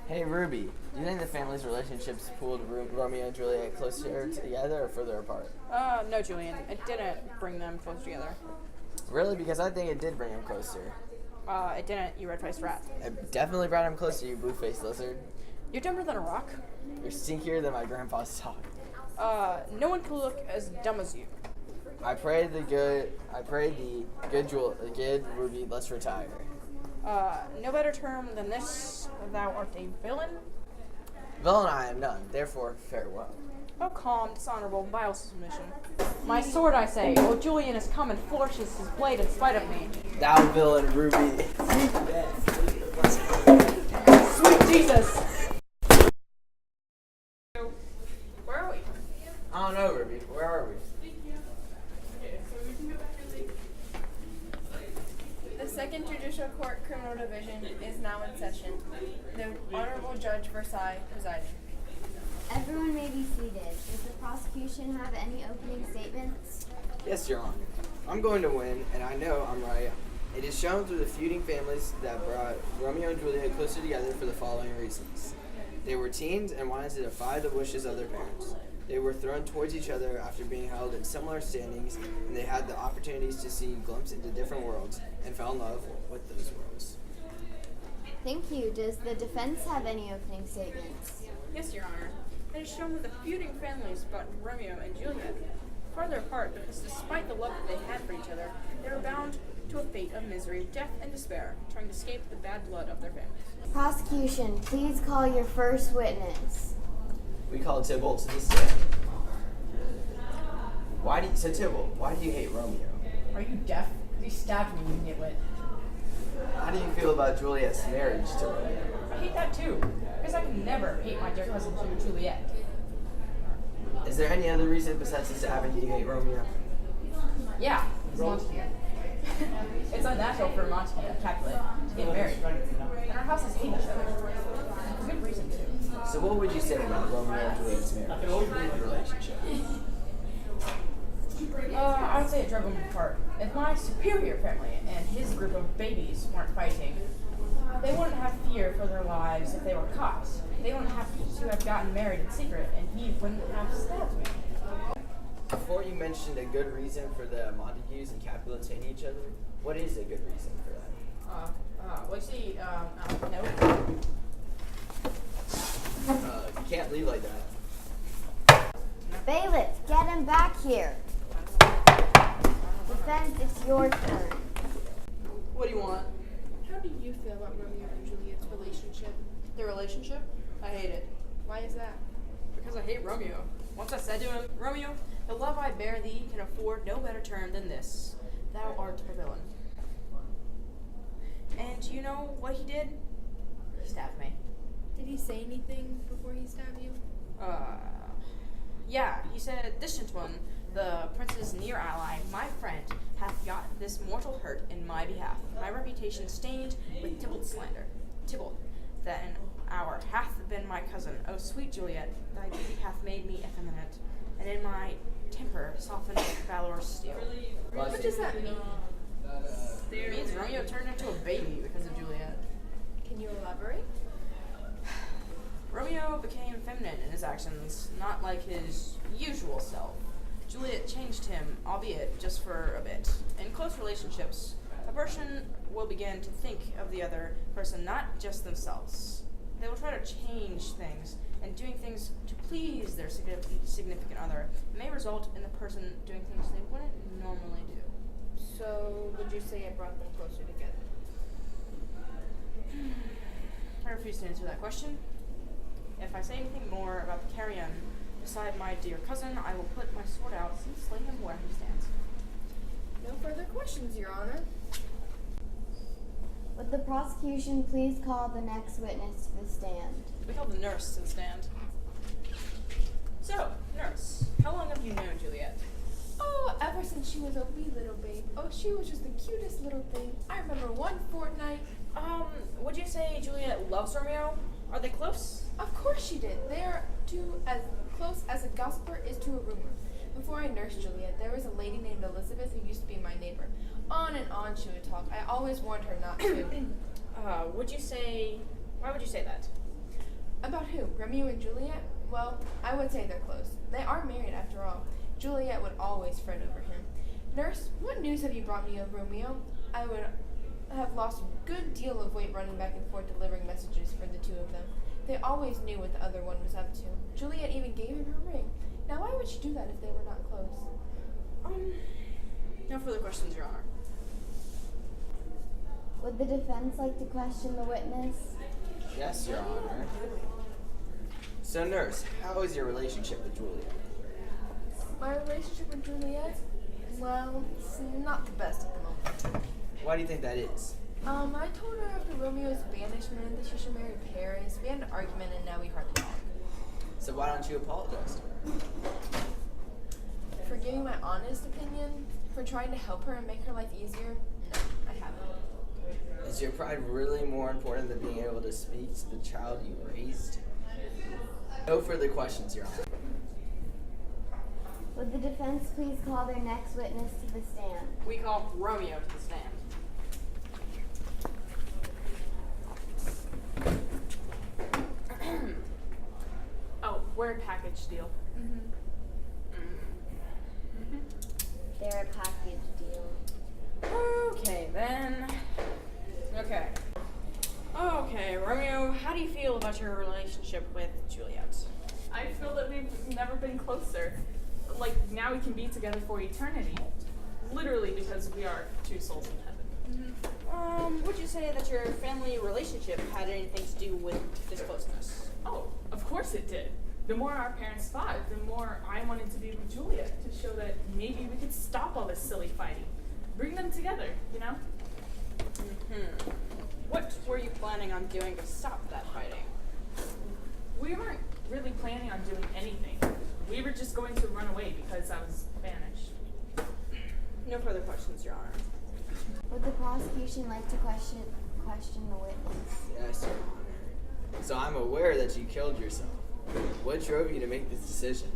Hey Ruby, do you think the family's relationships pulled Romeo and Juliet closer together or further apart? No, Julian. It didn't bring them closer together. Really? Because I think it did bring them closer. It didn't, you red-faced rat. It definitely brought them closer, you blue-faced lizard. You're dumber than a rock. You're stinkier than my grandpa's sock. No one could look as dumb as you. I pray the good Ruby, let's retire. No better term than this. Thou art a villain. Villain I am none, therefore farewell. Oh, calm, dishonorable, vile submission. My sword, I say. Oh, Julian has come and flourishes his blade in spite of me. Thou villain, Ruby. Sweet Jesus! Where are we? I don't know, Ruby. Where are we? The Second Judicial Court Criminal Division is now in session. The Honorable Judge Versailles presiding. Everyone may be seated. Does the prosecution have any opening statements? Yes, Your Honor. I'm going to win, and I know I'm right. It is shown through the feuding families that brought Romeo and Juliet closer together for the following reasons. They were teens and wanted to defy the wishes of their parents. They were thrown towards each other after being held in similar standings, and they had the opportunities to see a glimpse into different worlds and fell in love with those worlds. Thank you. Does the defense have any opening statements? Yes, Your Honor. It is shown that the feuding families brought Romeo and Juliet farther apart because despite the love that they had for each other, they were bound to a fate of misery, death, and despair, trying to escape the bad blood of their families. Prosecution, please call your first witness. We call Tybalt to the stand. Tybalt, why do you hate Romeo? Are you deaf? He stabbed me, you nitwit. How do you feel about Juliet's marriage to Romeo? I hate that too, because I can never hate my dear cousin Juliet. Is there any other reason besides the stabbing you hate Romeo? Yeah, it's Montague. It's unnatural for Montague and Capulet to get married, and our houses hate each other. For good reason too. So what would you say about Romeo and Juliet's marriage relationship? I would say it drove them apart. If my superior family and his group of babies weren't fighting, they wouldn't have fear for their lives if they were caught. They wouldn't have to have gotten married in secret, and he wouldn't have stabbed me. Before you mentioned a good reason for the Montagues and Capulets hating each other, what is a good reason for that? Well, you see, no. You can't leave like that. Bailiff, get him back here. Defense, it's your turn. What do you want? How do you feel about Romeo and Juliet's relationship? Their relationship? I hate it. Why is that? Because I hate Romeo. Once I said to him, Romeo, the love I bear thee can afford no better term than this. Thou art a villain. And you know what he did? He stabbed me. Did he say anything before he stabbed you? Yeah, he said, this gentleman, the prince's near ally, my friend, hath got this mortal hurt in my behalf, my reputation stained with Tybalt's slander. Tybalt, then our hath been my cousin, O sweet Juliet, thy beauty hath made me effeminate, and in my temper softened valorous steel. What does that mean? It means Romeo turned into a baby because of Juliet. Can you elaborate? Romeo became feminine in his actions, not like his usual self. Juliet changed him, albeit just for a bit. In close relationships, a person will begin to think of the other person, not just themselves. They will try to change things, and doing things to please their significant other may result in the person doing things they wouldn't normally do. So, would you say it brought them closer together? I refuse to answer that question. If I say anything more about the carrion beside my dear cousin, I will put my sword out and slay him where he stands. No further questions, Your Honor. Would the prosecution please call the next witness to the stand? We call the nurse to the stand. So, nurse, how long have you known Juliet? Oh, ever since she was a wee little babe. Oh, she was just the cutest little thing. I remember one fortnight. Would you say Juliet loves Romeo? Are they close? Of course she did. They are as close as a gossiper is to a rumor. Before I nursed Juliet, there was a lady named Elizabeth who used to be my neighbor. On and on she would talk. I always warned her not to. Why would you say that? About who? Romeo and Juliet? Well, I would say they're close. They are married after all. Juliet would always fret over him. Nurse, what news have you brought me of Romeo? I would have lost a good deal of weight running back and forth delivering messages for the two of them. They always knew what the other one was up to. Juliet even gave him her ring. Now why would she do that if they were not close? No further questions, Your Honor. Would the defense like to question the witness? Yes, Your Honor. So, nurse, how is your relationship with Juliet? My relationship with Juliet? Well, it's not the best at the moment. Why do you think that is? I told her after Romeo's banishment that she should marry Paris. We had an argument and now we hardly talk. So why don't you apologize to her? For giving my honest opinion, for trying to help her and make her life easier, no, I haven't. Is your pride really more important than being able to speak to the child you raised? No further questions, Your Honor. Would the defense please call their next witness to the stand? We call Romeo to the stand. Oh, we're a package deal. They're a package deal. Okay, then. Okay, Romeo, how do you feel about your relationship with Juliet? I feel that we've never been closer. Like, now we can be together for eternity. Literally because we are two souls in heaven. Would you say that your family relationship had anything to do with this closeness? Oh, of course it did. The more our parents fought, the more I wanted to be with Juliet to show that maybe we could stop all this silly fighting. Bring them together, you know? What were you planning on doing to stop that fighting? We weren't really planning on doing anything. We were just going to run away because I was banished. No further questions, Your Honor. Would the prosecution like to question the witness? Yes, Your Honor. So I'm aware that you killed yourself. What drove you to make this decision?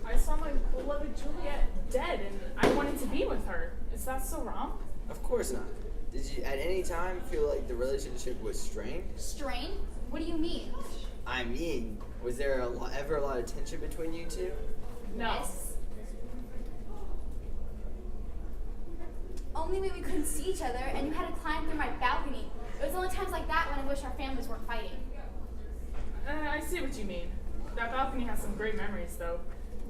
I saw my beloved Juliet dead and I wanted to be with her. Is that so wrong? Of course not. Did you at any time feel like the relationship was strained? Strain? What do you mean? I mean, was there ever a lot of tension between you two? No. Yes. Only when we couldn't see each other and you had to climb through my balcony. It was only times like that when I wish our families weren't fighting. I see what you mean. That balcony has some great memories, though.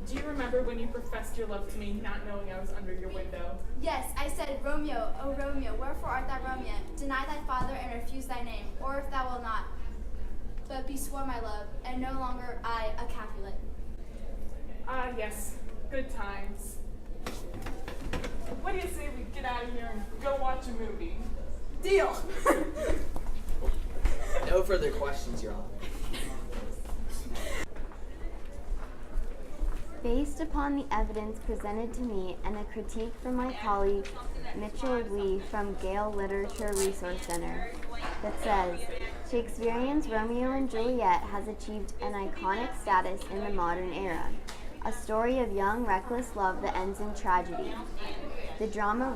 Do you remember when you professed your love to me, not knowing I was under your window? Yes, I said, Romeo, O Romeo, wherefore art thou Romeo? Deny thy father and refuse thy name, or if thou wilt not. But be sworn my love, and no longer I a Capulet. Ah, yes. Good times. What do you say we get out of here and go watch a movie? Deal! No further questions, Your Honor. Based upon the evidence presented to me and a critique from my colleague Mitchell Lee from Gale Literature Resource Center that says Shakespearean's Romeo and Juliet has achieved an iconic status in the modern era, a story of young, reckless love that ends in tragedy. The drama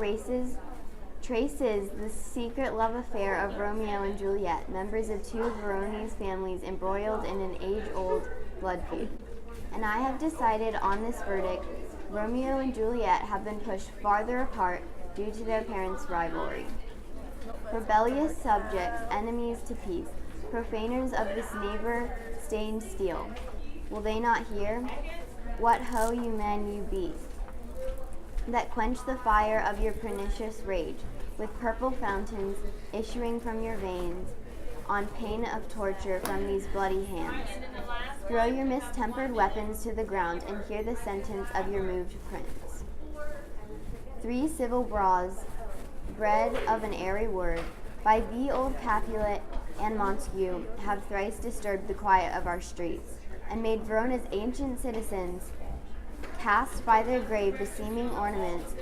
traces the secret love affair of Romeo and Juliet, members of two of Verona's families embroiled in an age-old blood feud. And I have decided on this verdict, Romeo and Juliet have been pushed farther apart due to their parents' rivalry. Rebellious subjects, enemies to peace, profaners of this neighbor-stained steel. Will they not hear? What ho, you men, you beasts, that quench the fire of your pernicious rage, with purple fountains issuing from your veins, on pain of torture from these bloody hands. Throw your mistempered weapons to the ground and hear the sentence of your moved prince. 3 civil bras, bred of an airy word, by thee, old Capulet and Montague, have thrice disturbed the quiet of our streets, and made Verona's ancient citizens cast by their grave beseeming ornaments,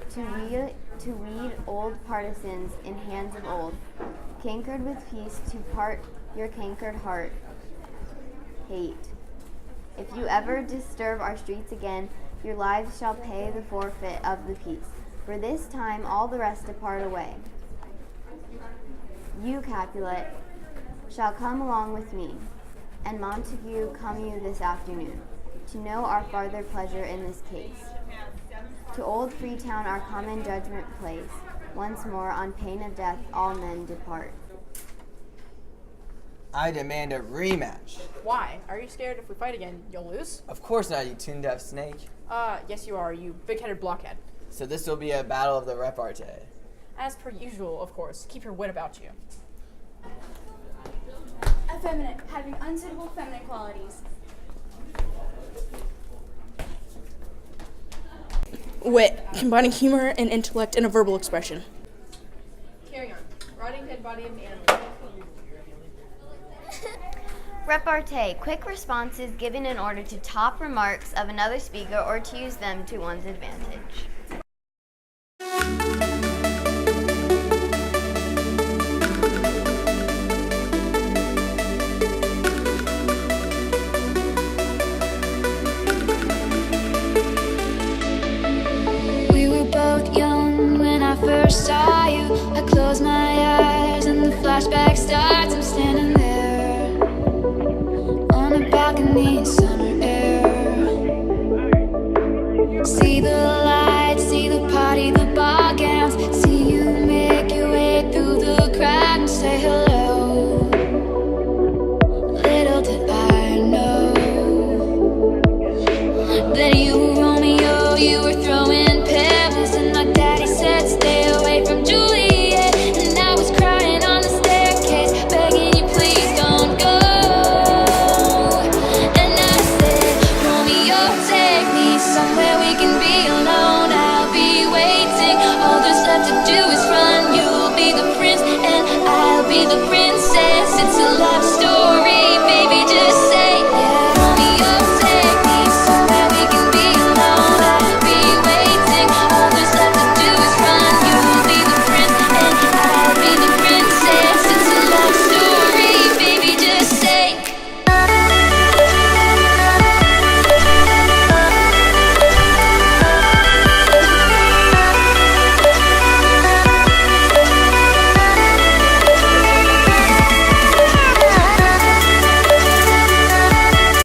to weed old partisans in hands of old, cankered with peace to part your cankered heart. Hate. If you ever disturb our streets again, your lives shall pay the forfeit of the peace. For this time all the rest depart away. You, Capulet, shall come along with me. and Montague come you this afternoon, to know our farther pleasure in this case. To old Freetown our common judgment place, once more on pain of death all men depart. I demand a rematch. Why? Are you scared if we fight again, you'll lose? Of course not, you tune-deaf snake. Yes you are, you big-headed blockhead. So this will be a battle of the repartee. As per usual, of course. Keep your wit about you. Effeminate, having unsuitable feminine qualities. Wit, combining humor and intellect in a verbal expression. Carry on. Rotting dead body of the animal. Repartee, quick responses given in order to top remarks of another speaker or to use them to one's advantage. We were both young when I first saw you. I close my eyes and the flashback starts. I'm standing there on a balcony, summer